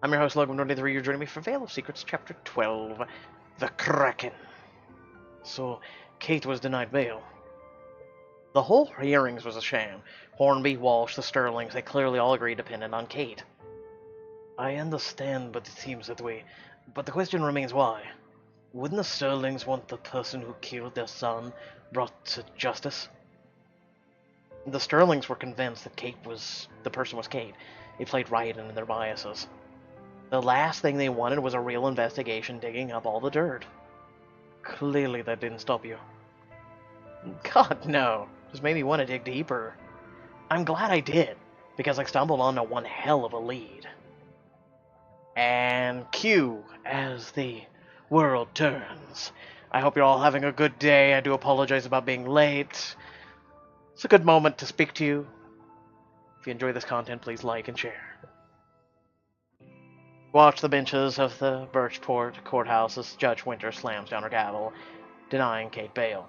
I'm your host, Logan23. You're joining me for Veil of Secrets, Chapter 12, The Kraken. So, Kate was denied bail. The whole hearings was a sham. Hornby, Walsh, the Sterlings, they clearly all agreed dependent on Kate. I understand, but it seems that way. But the question remains why? Wouldn't the Sterlings want the person who killed their son brought to justice? The Sterlings were convinced that the person was Kate. It played right into their biases. The last thing they wanted was a real investigation digging up all the dirt. Clearly that didn't stop you. God, no. Just made me want to dig deeper. I'm glad I did, because I stumbled onto one hell of a lead. And cue as the world turns. I hope you're all having a good day. I do apologize about being late. It's a good moment to speak to you. If you enjoy this content, please like and share. Watch the benches of the Birchport courthouse as Judge Winter slams down her gavel, denying Kate bail.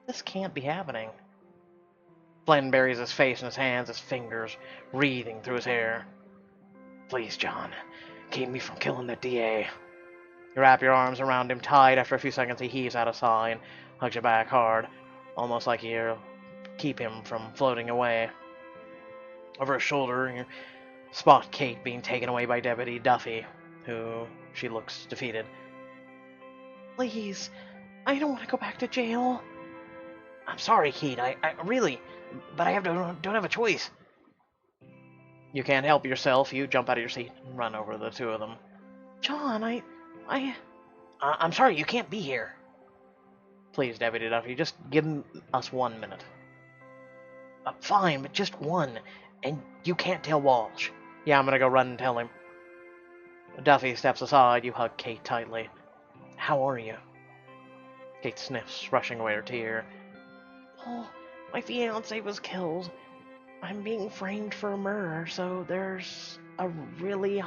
This can't be happening. Flynn buries his face in his hands, his fingers wreathing through his hair. Please, John, keep me from killing the DA. You wrap your arms around him tight. After a few seconds, he heaves out a sigh and hugs you back hard, almost like you'll keep him from floating away. Over his shoulder, you spot Kate being taken away by Deputy Duffy, who she looks defeated. Please, I don't want to go back to jail. I'm sorry, Kate, I really, but I don't have a choice. You can't help yourself. You jump out of your seat and run over the two of them. John, I'm sorry, you can't be here. Please, Deputy Duffy, just give us 1 minute. Fine, but just one, and you can't tell Walsh. Yeah, I'm gonna go run and tell him. Duffy steps aside. You hug Kate tightly. How are you? Kate sniffs, brushing away her tear. Oh, my fiancé was killed. I'm being framed for murder, so there's a very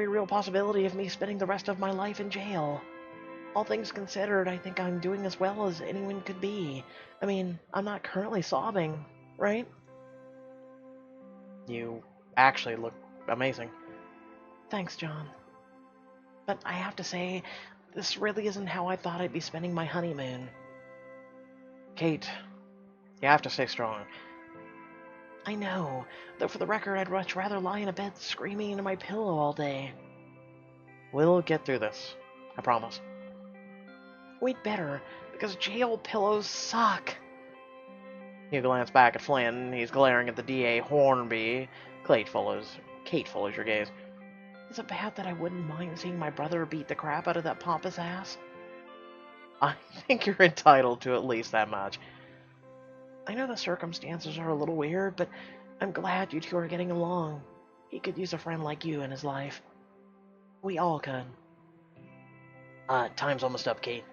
real possibility of me spending the rest of my life in jail. All things considered, I think I'm doing as well as anyone could be. I mean, I'm not currently sobbing, right? You actually look amazing. Thanks, John. But I have to say, this really isn't how I thought I'd be spending my honeymoon. Kate, you have to stay strong. I know, though for the record, I'd much rather lie in a bed screaming into my pillow all day. We'll get through this, I promise. We'd better, because jail pillows suck. You glance back at Flynn. He's glaring at the DA Hornby. Kate follows your gaze. Is it bad that I wouldn't mind seeing my brother beat the crap out of that pompous ass? I think you're entitled to at least that much. I know the circumstances are a little weird, but I'm glad you two are getting along. He could use a friend like you in his life. We all could. Time's almost up, Kate.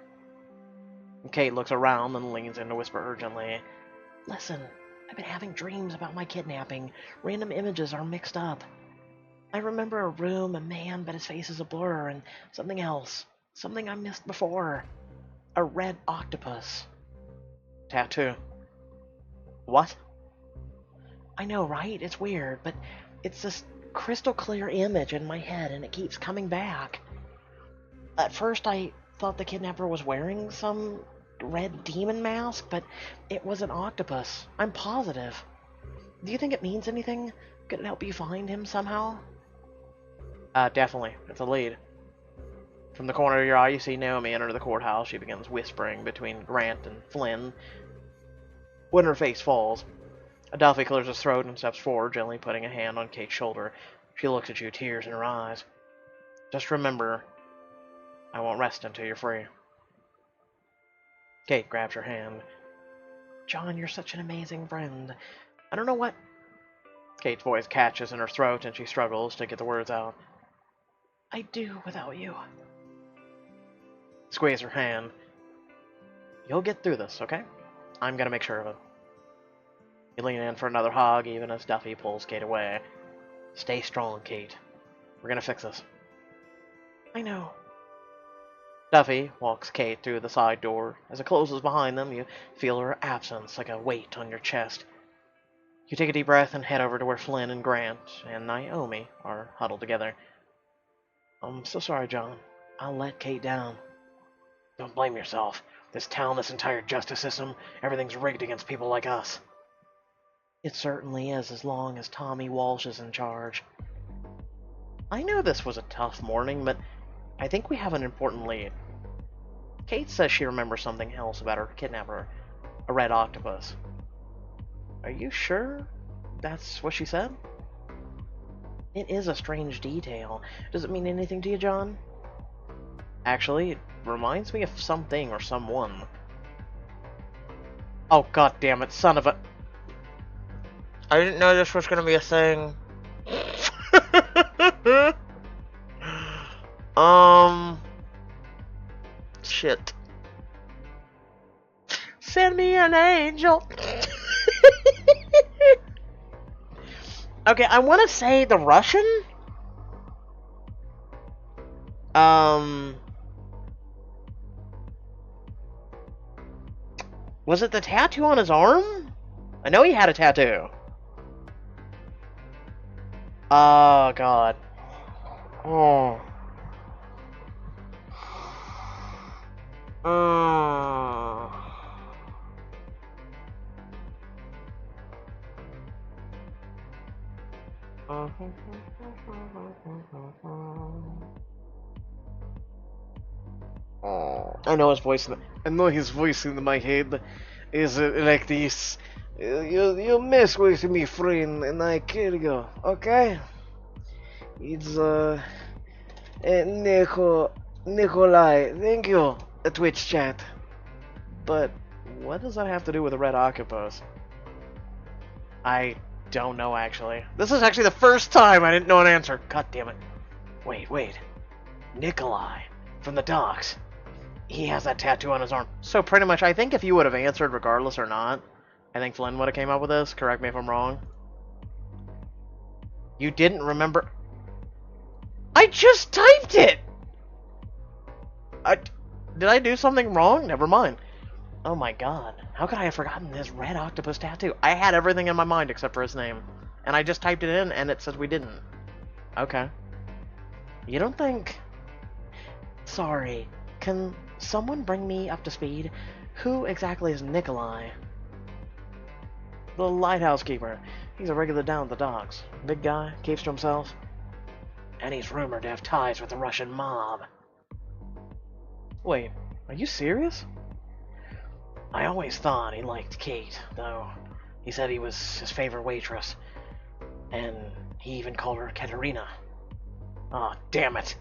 Kate looks around and leans in to whisper urgently. Listen, I've been having dreams about my kidnapping. Random images are mixed up. I remember a room, a man, but his face is a blur, and something else. Something I missed before. A red octopus. Tattoo. What? I know, right? It's weird, but it's this crystal clear image in my head, and it keeps coming back. At first, I thought the kidnapper was wearing some red demon mask, but it was an octopus. I'm positive. Do you think it means anything? Could it help you find him somehow? Definitely. It's a lead. From the corner of your eye, you see Naomi enter the courthouse. She begins whispering between Grant and Flynn. When her face falls, Duffy clears his throat and steps forward, gently putting a hand on Kate's shoulder. She looks at you, tears in her eyes. Just remember, I won't rest until you're free. Kate grabs her hand. John, you're such an amazing friend. I don't know what... Kate's voice catches in her throat, and she struggles to get the words out. I'd do without you. Squeeze her hand. You'll get through this, okay? I'm gonna make sure of it. You lean in for another hug, even as Duffy pulls Kate away. Stay strong, Kate. We're gonna fix this. I know. Duffy walks Kate through the side door. As it closes behind them, you feel her absence like a weight on your chest. You take a deep breath and head over to where Flynn and Grant and Naomi are huddled together. I'm so sorry, John. I'll let Kate down. Don't blame yourself. This town, this entire justice system, everything's rigged against people like us. It certainly is, as long as Tommy Walsh is in charge. I know this was a tough morning, but I think we have an important lead. Kate says she remembers something else about her kidnapper, a red octopus. Are you sure that's what she said? It is a strange detail. Does it mean anything to you, John? Actually, it reminds me of something or someone. Oh, god damn it, son of a... I didn't know this was gonna be a thing. Shit. Send me an angel. Okay, I want to say the Russian? Was it the tattoo on his arm? I know he had a tattoo. Oh, God. Oh. I know his voice. I know his voice in my head is like this. You mess with me, friend, and I kill you. Okay? It's Nikolai. Thank you. A Twitch chat. But what does that have to do with a red octopus? I don't know, actually. This is actually the first time I didn't know an answer. God damn it. Wait. Nikolai from the docks. He has that tattoo on his arm. So pretty much, I think if you would have answered regardless or not, I think Flynn would have came up with this. Correct me if I'm wrong. You didn't remember... I just typed it! Did I do something wrong? Never mind. Oh my god. How could I have forgotten this red octopus tattoo? I had everything in my mind except for his name. And I just typed it in and it says we didn't. Okay. You don't think... Sorry. Can someone bring me up to speed? Who exactly is Nikolai? The lighthouse keeper. He's a regular down at the docks. Big guy, keeps to himself. And he's rumored to have ties with the Russian mob. Wait, are you serious? I always thought he liked Kate, though. He said he was his favorite waitress. And he even called her Katerina. Oh, damn it.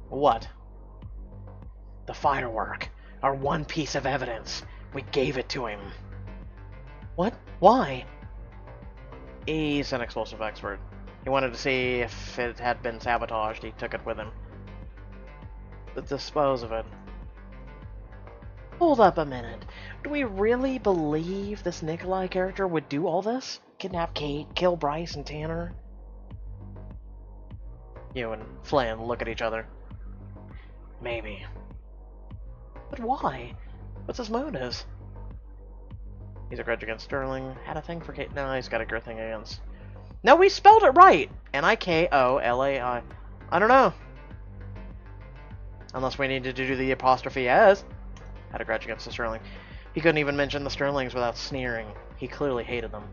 What? The firework. Our one piece of evidence. We gave it to him. What? Why? He's an explosive expert. He wanted to see if it had been sabotaged. He took it with him. But dispose of it. Hold up a minute. Do we really believe this Nikolai character would do all this? Kidnap Kate, kill Bryce and Tanner? You and Flynn look at each other. Maybe. But why? What's his motives? He's a grudge against Sterling. Had a thing for Kate. No, he's got a good thing against... No, we spelled it right! Nikolai. I don't know. Unless we needed to do the apostrophe S. Had a grudge against the Sterling. He couldn't even mention the Sterlings without sneering. He clearly hated them.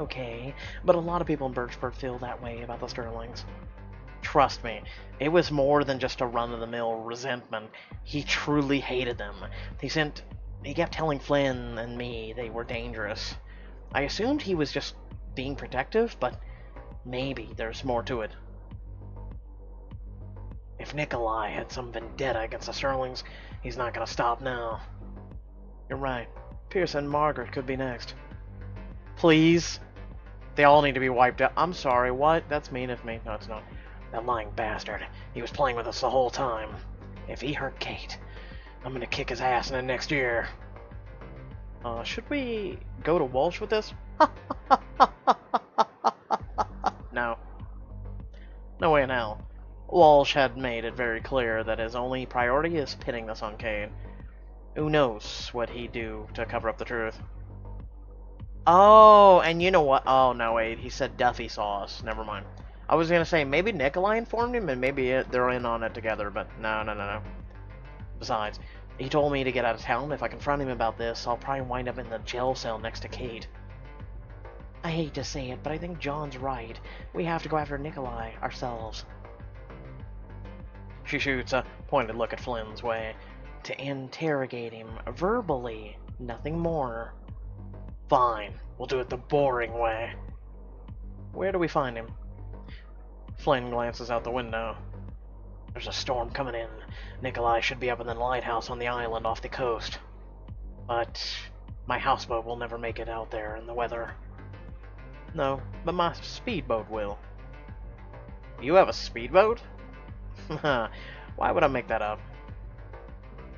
Okay, but a lot of people in Birchport feel that way about the Sterlings. Trust me, it was more than just a run-of-the-mill resentment. He truly hated them. He kept telling Flynn and me they were dangerous. I assumed he was just being protective, but maybe there's more to it. If Nikolai had some vendetta against the Sterlings, he's not gonna stop now. You're right. Pierce and Margaret could be next. Please? They all need to be wiped out. I'm sorry, what? That's mean of me. No, it's not. That lying bastard. He was playing with us the whole time. If he hurt Kate, I'm gonna kick his ass in the next year. Should we go to Walsh with this? No. No way in hell. Walsh had made it very clear that his only priority is pinning this on Kate. Who knows what he'd do to cover up the truth. Oh, and you know what? Oh, no, wait. He said Duffy sauce. Never mind. I was going to say maybe Nikolai informed him and maybe they're in on it together, but no, no, no, no. Besides, he told me to get out of town. If I confront him about this, I'll probably wind up in the jail cell next to Kate. I hate to say it, but I think John's right. We have to go after Nikolai ourselves. She shoots a pointed look at Flynn's way. To interrogate him verbally, nothing more. Fine, we'll do it the boring way. Where do we find him? Flynn glances out the window. There's a storm coming in. Nikolai should be up in the lighthouse on the island off the coast. But my houseboat will never make it out there in the weather. No, but my speedboat will. You have a speedboat? Why would I make that up?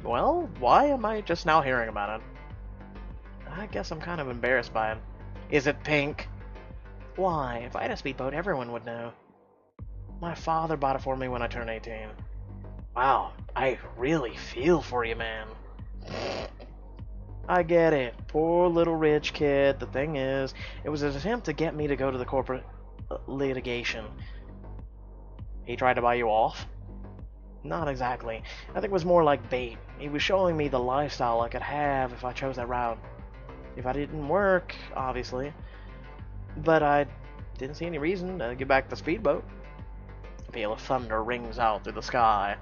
Well, why am I just now hearing about it? I guess I'm kind of embarrassed by it. Is it pink? Why, if I had a speedboat, everyone would know. My father bought it for me when I turned 18. Wow, I really feel for you, man. I get it. Poor little rich kid. The thing is, it was an attempt to get me to go to the corporate litigation. He tried to buy you off? Not exactly. I think it was more like bait. He was showing me the lifestyle I could have if I chose that route. If I didn't work, obviously. But I didn't see any reason to get back the speedboat. A peal of thunder rings out through the sky.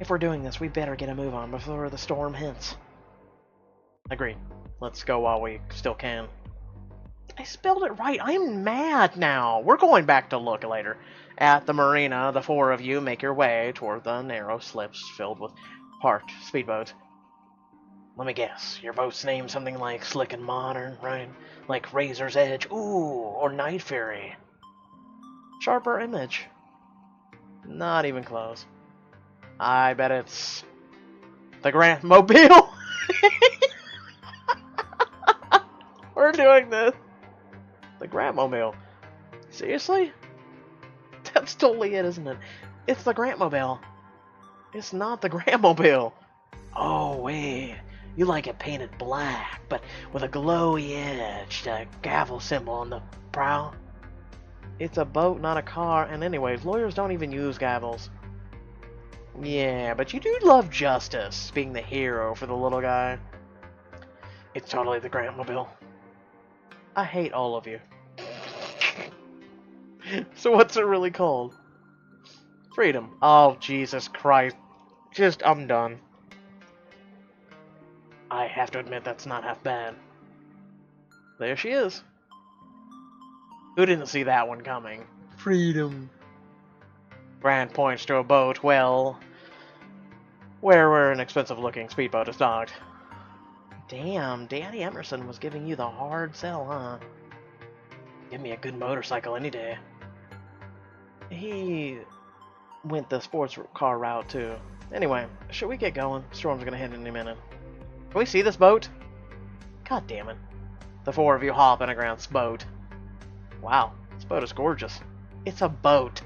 If we're doing this, we better get a move on before the storm hits. Agreed. Let's go while we still can. I spelled it right. I'm mad now. We're going back to look later. At the marina, the four of you make your way toward the narrow slips filled with parked speedboats. Let me guess. Your boat's named something like Slick and Modern, right? Like Razor's Edge, ooh, or Night Fury. Sharper image. Not even close. I bet it's the Grand Mobile. We're doing this. The Grantmobile. Seriously? That's totally it, isn't it? It's the Grantmobile. It's not the Grantmobile. Oh, wait. You like it painted black, but with a glowy edge, the gavel symbol on the prow. It's a boat, not a car, and anyways, lawyers don't even use gavels. Yeah, but you do love justice, being the hero for the little guy. It's totally the Grantmobile. I hate all of you. So what's it really called? Freedom. Oh, Jesus Christ. I'm done. I have to admit that's not half bad. There she is. Who didn't see that one coming? Freedom. Grant points to a boat, well, where an expensive-looking speedboat is docked. Damn, Danny Emerson was giving you the hard sell, huh? Give me a good motorcycle any day. He went the sports car route, too. Anyway, should we get going? Storm's gonna hit any minute. Can we see this boat? God damn it. The four of you hop in a Grant's boat. Wow, this boat is gorgeous. It's a boat.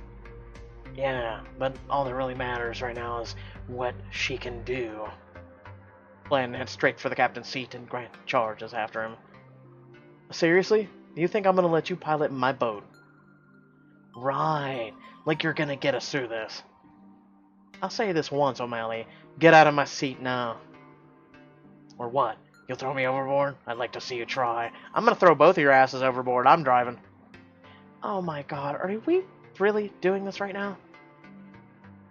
Yeah, but all that really matters right now is what she can do. Flynn heads straight for the captain's seat and Grant charges after him. Seriously? You think I'm gonna let you pilot my boat? Right, like you're gonna get us through this. I'll say this once, O'Malley. Get out of my seat now. Or what? You'll throw me overboard? I'd like to see you try. I'm gonna throw both of your asses overboard. I'm driving. Oh my god, are we really doing this right now?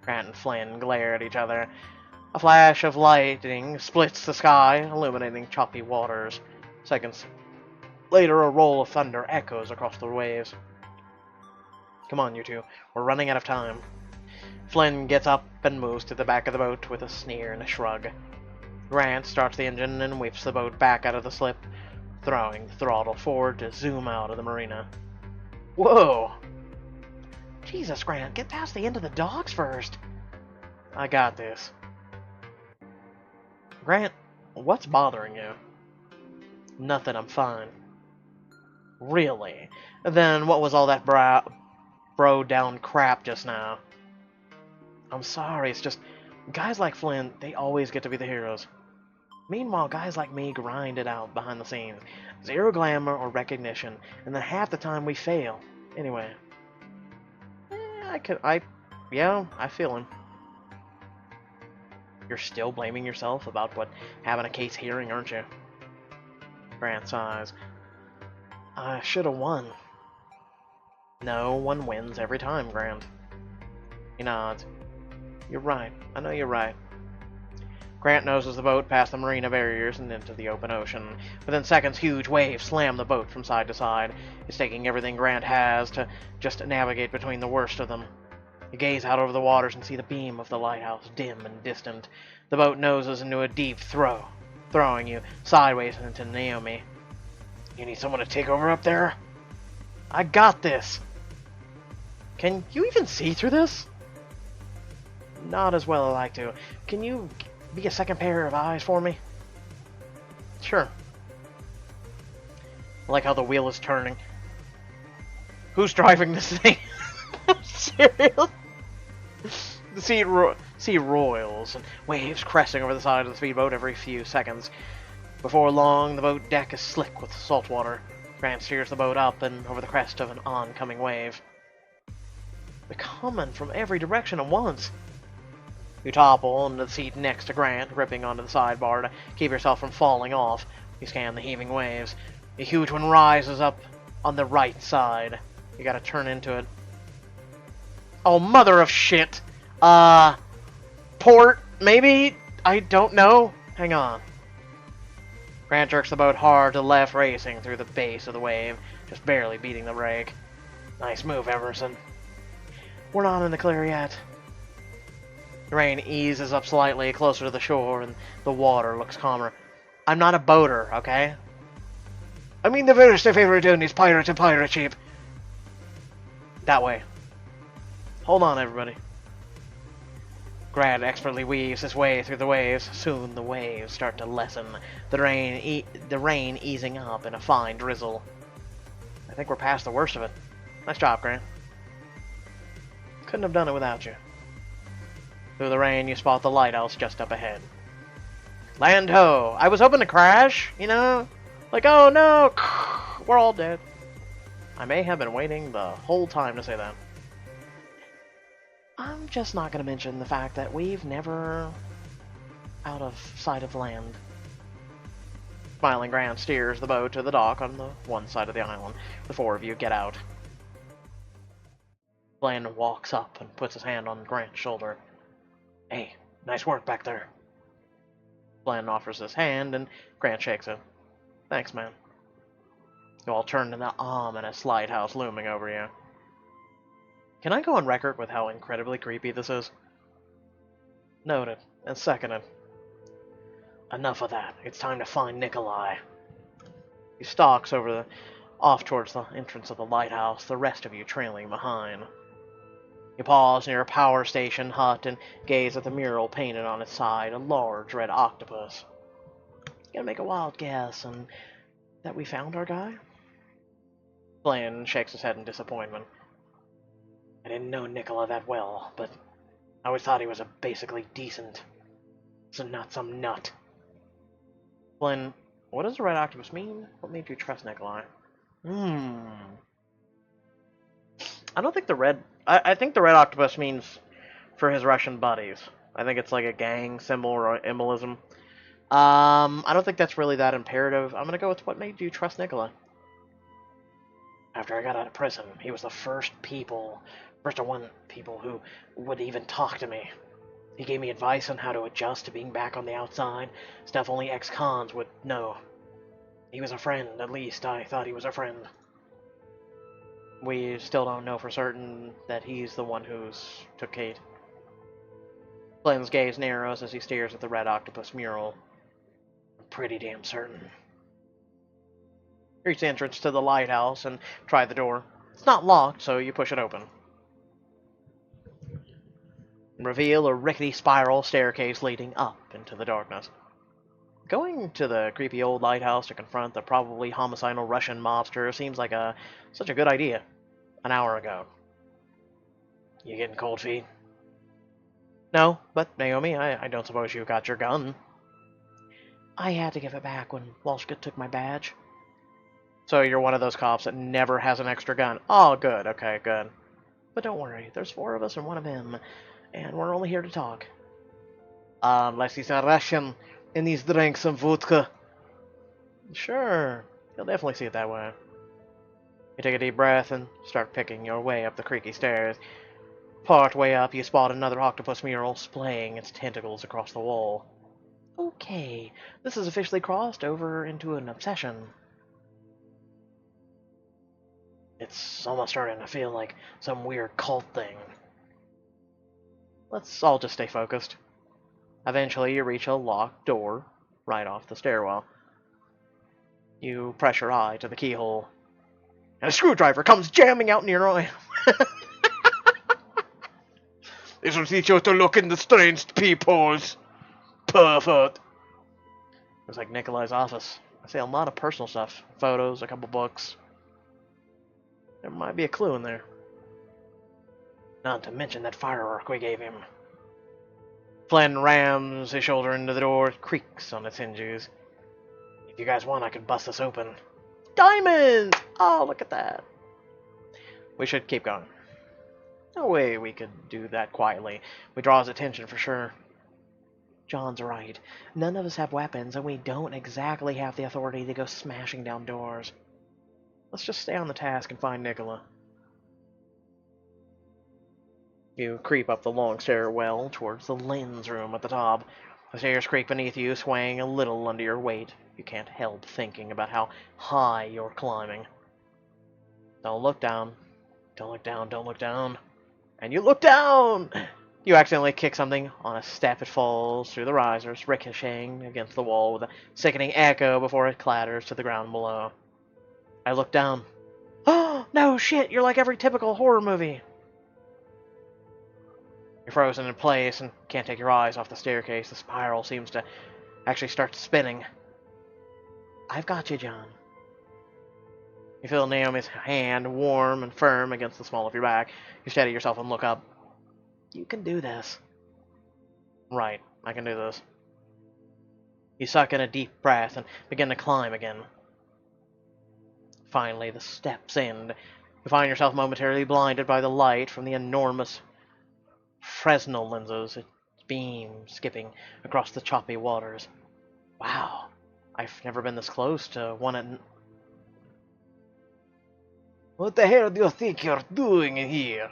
Grant and Flynn glare at each other. A flash of lightning splits the sky, illuminating choppy waters. Seconds later, a roll of thunder echoes across the waves. Come on, you two. We're running out of time. Flynn gets up and moves to the back of the boat with a sneer and a shrug. Grant starts the engine and whips the boat back out of the slip, throwing the throttle forward to zoom out of the marina. Whoa! Jesus, Grant, get past the end of the docks first. I got this. Grant, what's bothering you? Nothing, I'm fine. Really? Then what was all that bro down crap just now? I'm sorry, it's just, guys like Flynn, they always get to be the heroes. Meanwhile, guys like me grind it out behind the scenes. Zero glamour or recognition, and then half the time we fail. Anyway, yeah, I feel him. You're still blaming yourself about what having a case hearing, aren't you? Grant sighs. I should have won. No one wins every time, Grant. He nods. You're right. I know you're right. Grant noses the boat past the marina barriers and into the open ocean. Within seconds, huge waves slam the boat from side to side. It's taking everything Grant has to just navigate between the worst of them. You gaze out over the waters and see the beam of the lighthouse, dim and distant. The boat noses into a deep throw, throwing you sideways into Naomi. You need someone to take over up there? I got this! Can you even see through this? Not as well as I like to. Can you be a second pair of eyes for me? Sure. I like how the wheel is turning. Who's driving this thing? Serious? The sea roils and waves cresting over the side of the speedboat every few seconds. Before long, the boat deck is slick with salt water. Grant steers the boat up and over the crest of an oncoming wave. They're coming from every direction at once. You topple into the seat next to Grant, gripping onto the sidebar to keep yourself from falling off. You scan the heaving waves. A huge one rises up on the right side. You gotta turn into it. Oh, mother of shit! Port, maybe? I don't know. Hang on. Grant jerks the boat hard to the left, racing through the base of the wave, just barely beating the rake. Nice move, Emerson. We're not in the clear yet. The rain eases up slightly, closer to the shore, and the water looks calmer. I'm not a boater, okay? I mean the very stuff we're doing is pirate and pirate ship. That way. Hold on, everybody. Grant expertly weaves his way through the waves. Soon the waves start to lessen, the rain easing up in a fine drizzle. I think we're past the worst of it. Nice job, Grant. Couldn't have done it without you. Through the rain, you spot the lighthouse just up ahead. Land ho! I was hoping to crash, you know? Like, oh no! We're all dead. I may have been waiting the whole time to say that. I'm just not going to mention the fact that we've never out of sight of land. Smiling, Grant steers the boat to the dock on the one side of the island. The four of you get out. Glenn walks up and puts his hand on Grant's shoulder. Hey, nice work back there. Glenn offers his hand and Grant shakes it. Thanks, man. You all turn to the ominous lighthouse looming over you. Can I go on record with how incredibly creepy this is? Noted, and seconded. Enough of that. It's time to find Nikolai. He stalks off towards the entrance of the lighthouse, the rest of you trailing behind. You pause near a power station hut and gaze at the mural painted on its side, a large red octopus. You gotta make a wild guess, and that we found our guy? Glenn shakes his head in disappointment. I didn't know Nicola that well, but I always thought he was a basically decent, so not some nut. Glenn, what does the red octopus mean? What made you trust Nikolai? I don't think the red... I think the red octopus means for his Russian buddies. I think it's like a gang symbol or embolism. I don't think that's really that imperative. I'm gonna go with what made you trust Nikolai. After I got out of prison, he was the first one people who would even talk to me. He gave me advice on how to adjust to being back on the outside, stuff only ex-cons would know. He was a friend, at least I thought he was a friend. We still don't know for certain that he's the one who's took Kate. Glenn's gaze narrows as he stares at the red octopus mural. I'm pretty damn certain. Reach the entrance to the lighthouse and try the door. It's not locked, so you push it open. Reveal a rickety spiral staircase leading up into the darkness. Going to the creepy old lighthouse to confront the probably homicidal Russian mobster seems like such a good idea. An hour ago. You getting cold feet? No, but Naomi, I don't suppose you got your gun. I had to give it back when Walshka took my badge. So you're one of those cops that never has an extra gun. Oh, good. Okay, good. But don't worry, there's 4 of us and 1 of him, and we're only here to talk. Unless he's a Russian and he's drank some vodka. Sure, you'll definitely see it that way. You take a deep breath and start picking your way up the creaky stairs. Part way up, you spot another octopus mural splaying its tentacles across the wall. Okay, this has officially crossed over into an obsession. It's almost starting to feel like some weird cult thing. Let's all just stay focused. Eventually, you reach a locked door right off the stairwell. You press your eye to the keyhole, and a screwdriver comes jamming out in your eye. This'll teach you to look in the strange peepholes. Perfect. It's like Nikolai's office. I see a lot of personal stuff. Photos, a couple books. There might be a clue in there. Not to mention that firework we gave him. Flynn rams his shoulder into the door, creaks on its hinges. If you guys want, I could bust this open. Diamonds! Oh, look at that. We should keep going. No way we could do that quietly. We draw his attention for sure. John's right. None of us have weapons, and we don't exactly have the authority to go smashing down doors. Let's just stay on the task and find Nicola. You creep up the long stairwell towards the lens room at the top. The stairs creak beneath you, swaying a little under your weight. You can't help thinking about how high you're climbing. Don't look down. Don't look down. Don't look down. And you look down! You accidentally kick something on a step. It falls through the risers, ricocheting against the wall with a sickening echo before it clatters to the ground below. I look down. Oh, no shit! You're like every typical horror movie! You're frozen in place and can't take your eyes off the staircase. The spiral seems to actually start spinning. I've got you, John. You feel Naomi's hand warm and firm against the small of your back. You steady yourself and look up. You can do this. Right, I can do this. You suck in a deep breath and begin to climb again. Finally, the steps end. You find yourself momentarily blinded by the light from the enormous Fresnel lenses, its beam skipping across the choppy waters. Wow, I've never been this close to one at... What the hell do you think you're doing in here?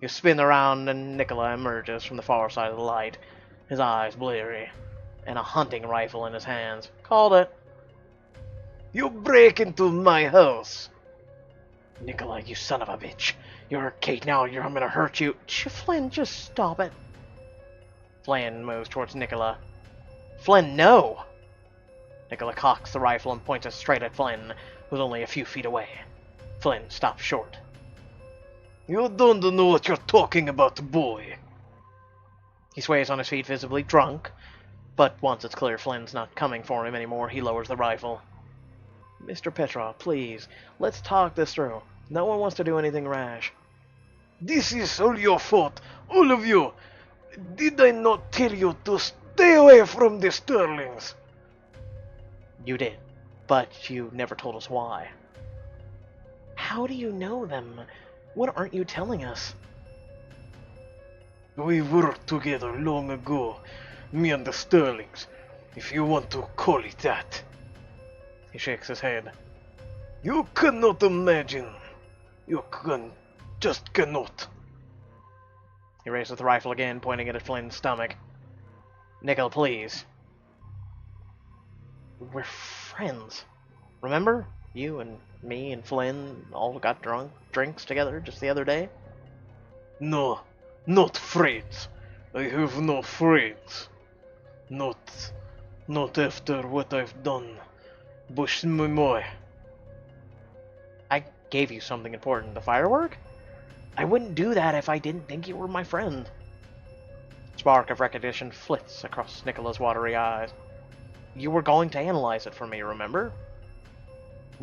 You spin around and Nicola emerges from the far side of the light, his eyes bleary, and a hunting rifle in his hands. Called it. You break into my house. Nicola, you son of a bitch. You're Kate now, I'm gonna hurt you. Flynn, just stop it. Flynn moves towards Nicola. Flynn, no! Nicola cocks the rifle and points it straight at Flynn, who's only a few feet away. Flynn stops short. You don't know what you're talking about, boy. He sways on his feet, visibly drunk, but once it's clear Flynn's not coming for him anymore, he lowers the rifle. Mr. Petrov, please, let's talk this through. No one wants to do anything rash. This is all your fault, all of you. Did I not tell you to stay away from the Sterlings? You did, but you never told us why. How do you know them? What aren't you telling us? We worked together long ago, me and the Sterlings, if you want to call it that. He shakes his head. You cannot imagine. You just cannot. He raises the rifle again, pointing it at Flynn's stomach. Nicola, please. We're friends. Remember? You and me and Flynn all got drinks together just the other day? No, not friends. I have no friends. Not after what I've done. Bush my. I gave you something important. The firework? I wouldn't do that if I didn't think you were my friend. Spark of recognition flits across Nicola's watery eyes. You were going to analyze it for me, remember?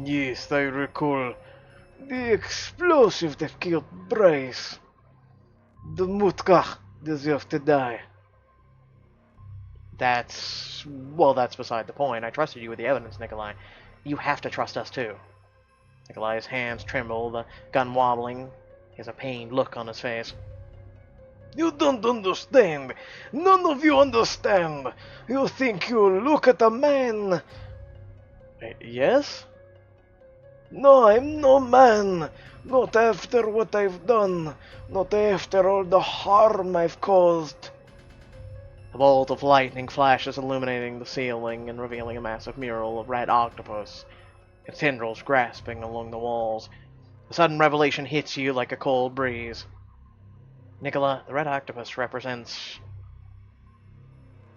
Yes, I recall. The explosive that killed Bryce. The Mutka deserved to die. Well, that's beside the point. I trusted you with the evidence, Nikolai. You have to trust us, too. Nikolai's hands tremble, the gun wobbling. He has a pained look on his face. You don't understand. None of you understand. You think you look at a man. Yes? No, I'm no man. Not after what I've done. Not after all the harm I've caused. A bolt of lightning flashes, illuminating the ceiling and revealing a massive mural of red octopus, its tendrils grasping along the walls. The sudden revelation hits you like a cold breeze. Nicola, the red octopus represents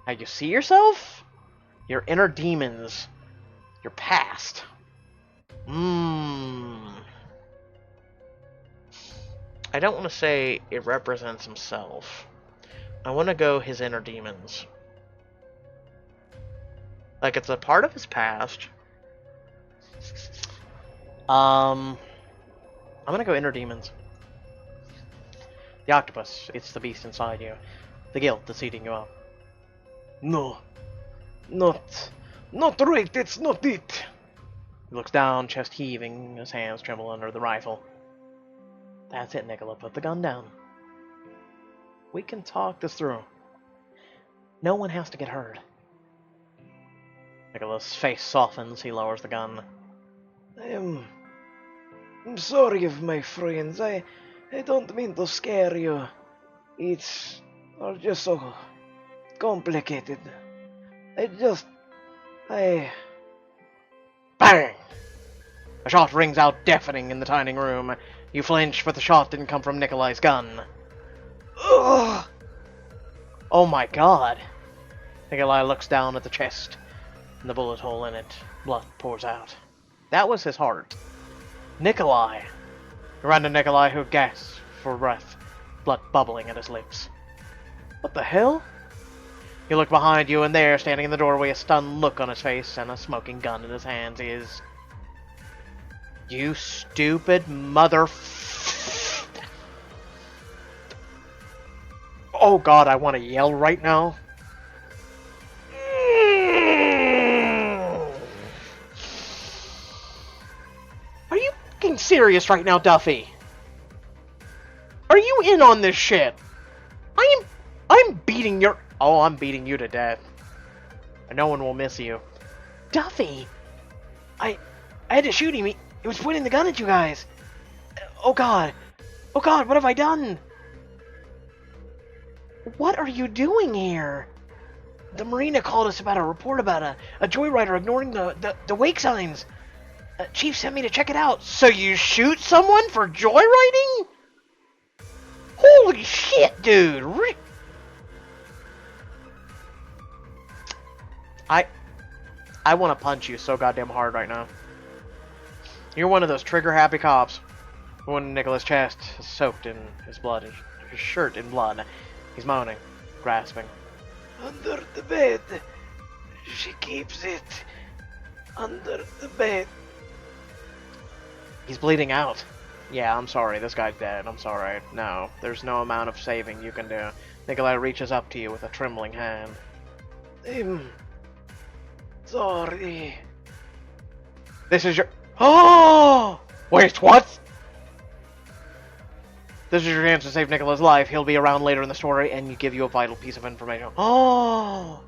how you see yourself, your inner demons, your past. I don't want to say it represents himself. I want to go his inner demons. Like it's a part of his past. I'm gonna go inner demons. The octopus, it's the beast inside you. The guilt that's eating you up. No. Not right, it's not it. He looks down, chest heaving, his hands tremble under the rifle. That's it, Nicola. Put the gun down. We can talk this through. No one has to get hurt. Nicola's face softens. He lowers the gun. I'm sorry, my friends. I don't mean to scare you. It's all just so complicated. Bang! A shot rings out deafening in the tiny room. You flinch, but the shot didn't come from Nikolai's gun. Ugh! Oh my god! Nikolai looks down at the chest, and the bullet hole in it. Blood pours out. That was his heart. Nikolai! You run to Nikolai, who gasps for breath, blood bubbling at his lips. What the hell? You look behind you, and there, standing in the doorway, a stunned look on his face and a smoking gun in his hands is... You stupid mother... Oh god, I want to yell right now. Are you fucking serious right now, Duffy? Are you in on this shit? I'm beating your... Oh, I'm beating you to death. And no one will miss you. Duffy! I had to shoot him. He was pointing the gun at you guys. Oh god. Oh god, what have I done? What are you doing here? The marina called us about a report about a joyrider ignoring the wake signs. Chief sent me to check it out. So you shoot someone for joyriding? Holy shit, dude. I want to punch you so goddamn hard right now. You're one of those trigger-happy cops. When Nicholas' chest is soaked in his blood, his shirt in blood. He's moaning, grasping. Under the bed. She keeps it. Under the bed. He's bleeding out. Yeah, I'm sorry. This guy's dead. I'm sorry. No, there's no amount of saving you can do. Nikolai reaches up to you with a trembling hand. Sorry. This is your... Oh! Wait, what? This is your chance to save Nicola's life. He'll be around later in the story and give you a vital piece of information. Oh!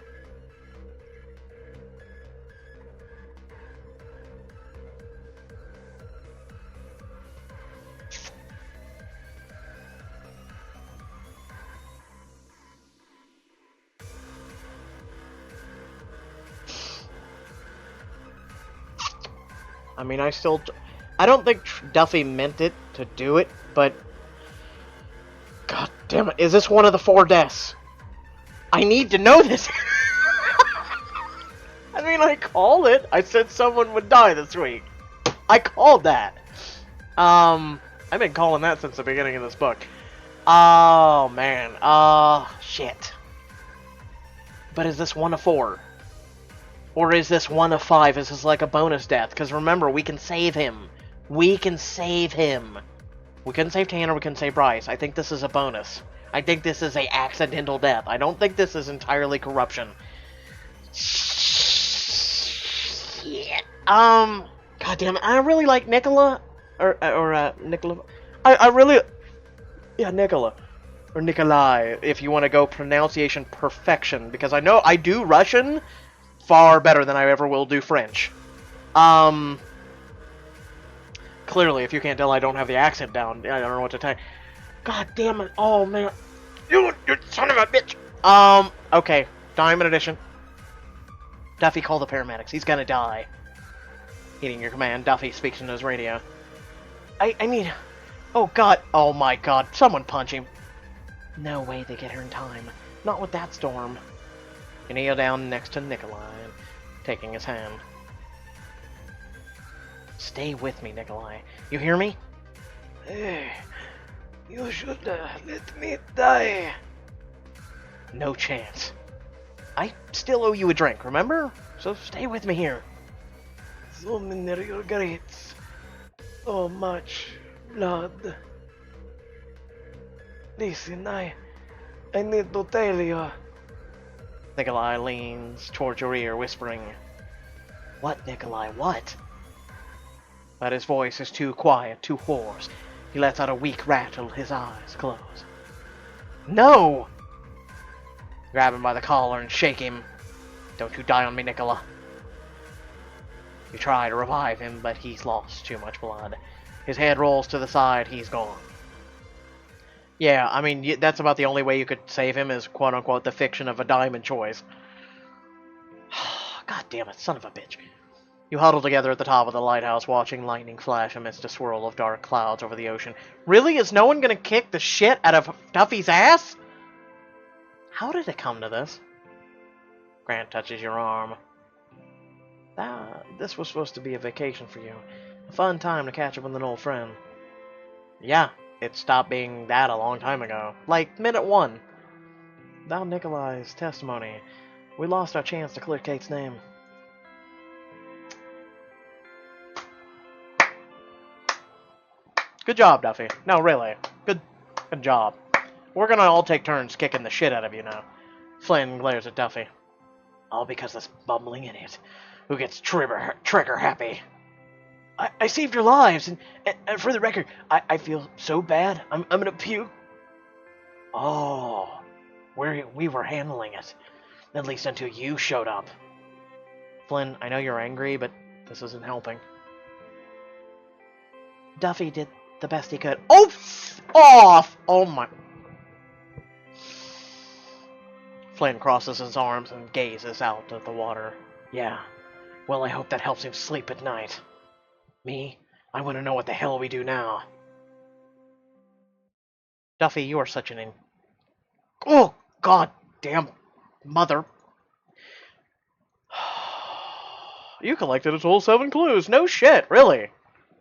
I mean, I don't think Duffy meant it to do it, but... God damn it, is this one of the 4 deaths? I need to know this! I mean, I called it. I said someone would die this week. I called that. I've been calling that since the beginning of this book. Oh, man. Shit. But is this 1 of 4? Or is this 1 of 5? Is this like a bonus death? Because remember, we can save him. We can save him. We couldn't save Tanner, we couldn't save Bryce. I think this is a bonus. I think this is a accidental death. I don't think this is entirely corruption. Shit. God damn it. I really like Nicola. Or Nicola. I really. Yeah, Nicola. Or Nikolai, if you want to go pronunciation perfection. Because I know I do Russian far better than I ever will do French. Clearly, if you can't tell, I don't have the accent down. I don't know what to tell you. God damn it. Oh, man. You son of a bitch. Okay. Diamond Edition. Duffy, call the paramedics. He's gonna die. Heeding your command, Duffy speaks into his radio. I mean... Oh, God. Oh, my God. Someone punch him. No way they get here in time. Not with that storm. You kneel down next to Nikolai, taking his hand. Stay with me, Nikolai. You hear me? Hey, you should let me die. No chance. I still owe you a drink, remember? So stay with me here. So many regrets. So much blood. Listen, I need to tell you. Nikolai leans towards your ear, whispering. What, Nikolai, what? But his voice is too quiet, too hoarse. He lets out a weak rattle, his eyes close. No! Grab him by the collar and shake him. Don't you die on me, Nicola. You try to revive him, but he's lost too much blood. His head rolls to the side, he's gone. Yeah, I mean, that's about the only way you could save him is, quote-unquote, the fiction of a diamond choice. God damn it, son of a bitch. You huddle together at the top of the lighthouse, watching lightning flash amidst a swirl of dark clouds over the ocean. Really? Is no one gonna kick the shit out of Duffy's ass? How did it come to this? Grant touches your arm. This was supposed to be a vacation for you. A fun time to catch up with an old friend. Yeah, it stopped being that a long time ago. Like, minute 1. Without Nikolai's testimony, we lost our chance to clear Kate's name. Good job, Duffy. No, really. Good job. We're gonna all take turns kicking the shit out of you now. Flynn glares at Duffy. All because this bumbling idiot who gets trigger happy. I saved your lives, and for the record, I feel so bad. I'm gonna puke. Oh, we were handling it. At least until you showed up. Flynn, I know you're angry, but this isn't helping. Duffy did the best he could. Oh, off! Oh my... Flynn crosses his arms and gazes out at the water. Yeah, well, I hope that helps him sleep at night. Me? I want to know what the hell we do now. Duffy, you are such an Oh, god damn mother. You collected a total 7 clues. No shit, really.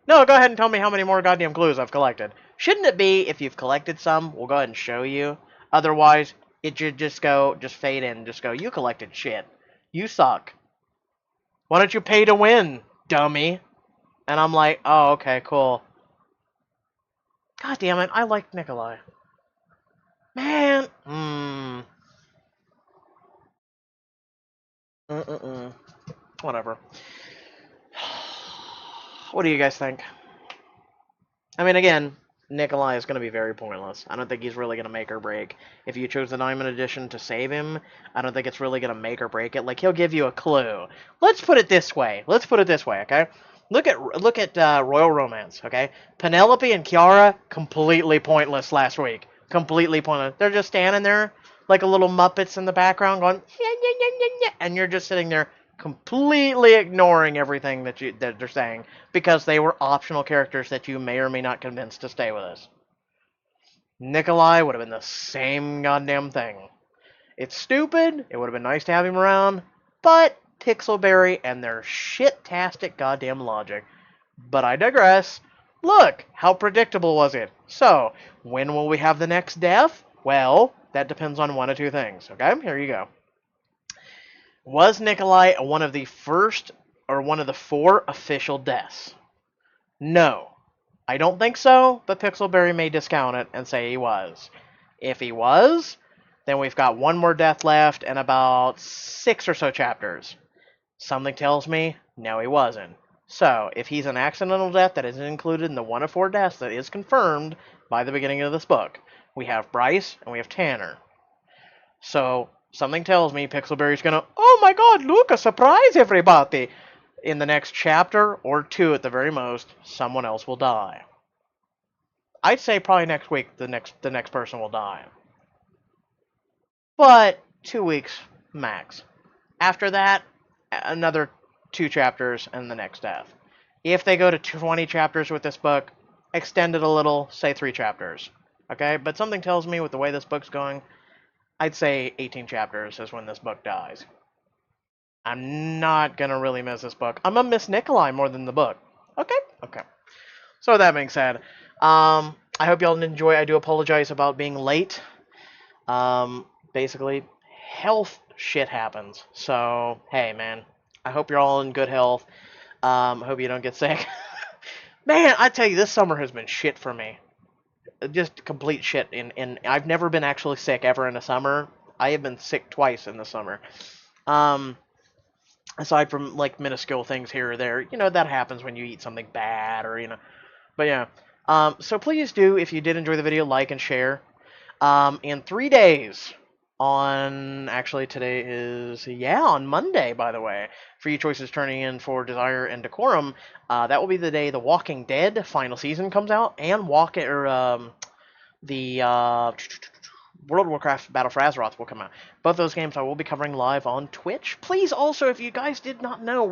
No, go ahead and tell me how many more goddamn clues I've collected. Shouldn't it be, if you've collected some, we'll go ahead and show you. Otherwise, it should just fade in, just go, you collected shit. You suck. Why don't you pay to win, dummy? And I'm like, oh, okay, cool. God damn it, I like Nikolai. Man, Whatever. What do you guys think? I mean, again, Nikolai is going to be very pointless. I don't think he's really going to make or break. If you choose the Diamond Edition to save him, I don't think it's really going to make or break it. Like, he'll give you a clue. Let's put it this way, okay? Look at Royal Romance, okay? Penelope and Kiara, completely pointless last week. Completely pointless. They're just standing there like a little Muppets in the background going, and you're just sitting there completely ignoring everything that they're saying because they were optional characters that you may or may not convince to stay with us. Nikolai would have been the same goddamn thing. It's stupid. It would have been nice to have him around, but Pixelberry and their shit-tastic goddamn logic. But I digress. Look, how predictable was it? So, when will we have the next death? Well, that depends on one of two things, okay? Here you go. Was Nikolai one of the first or one of the 4 official deaths? No. I don't think so, but Pixelberry may discount it and say he was. If he was, Then we've got one more death left and about 6 or so chapters. Something tells me, no, he wasn't. So, if he's an accidental death that isn't included in the 1 of 4 deaths that is confirmed by the beginning of this book, we have Bryce and we have Tanner. So, something tells me Pixelberry's gonna, oh my god, look, a surprise, everybody! In the next chapter, or 2 at the very most, someone else will die. I'd say probably next week the next person will die. But 2 weeks max. After that, another 2 chapters and the next death. If they go to 20 chapters with this book, extend it a little, say 3 chapters. Okay? But something tells me with the way this book's going, I'd say 18 chapters is when this book dies. I'm not gonna really miss this book. I'm gonna miss Nikolai more than the book. Okay? Okay. So with that being said, I hope y'all enjoy. I do apologize about being late. Basically, health shit happens. So, hey, man. I hope you're all in good health. I hope you don't get sick. Man, I tell you, this summer has been shit for me. Just complete shit. And I've never been actually sick ever in a summer. I have been sick twice in the summer. Aside from, like, minuscule things here or there. You know, that happens when you eat something bad or, you know. But, yeah. So please do, if you did enjoy the video, like and share. In 3 days, actually today is, on Monday, by the way, for you choices turning in for Desire and Decorum, that will be the day The Walking Dead final season comes out, and the World of Warcraft Battle for Azeroth will come out. Both those games I will be covering live on Twitch. Please also, if you guys did not know,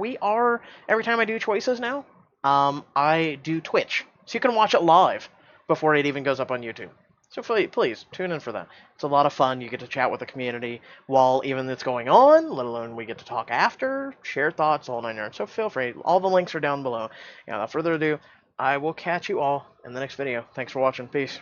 every time I do choices now, I do Twitch. So you can watch it live before it even goes up on YouTube. So please, tune in for that. It's a lot of fun. You get to chat with the community while even it's going on, let alone we get to talk after, share thoughts, all 9 yards. So feel free. All the links are down below. Without further ado, I will catch you all in the next video. Thanks for watching. Peace.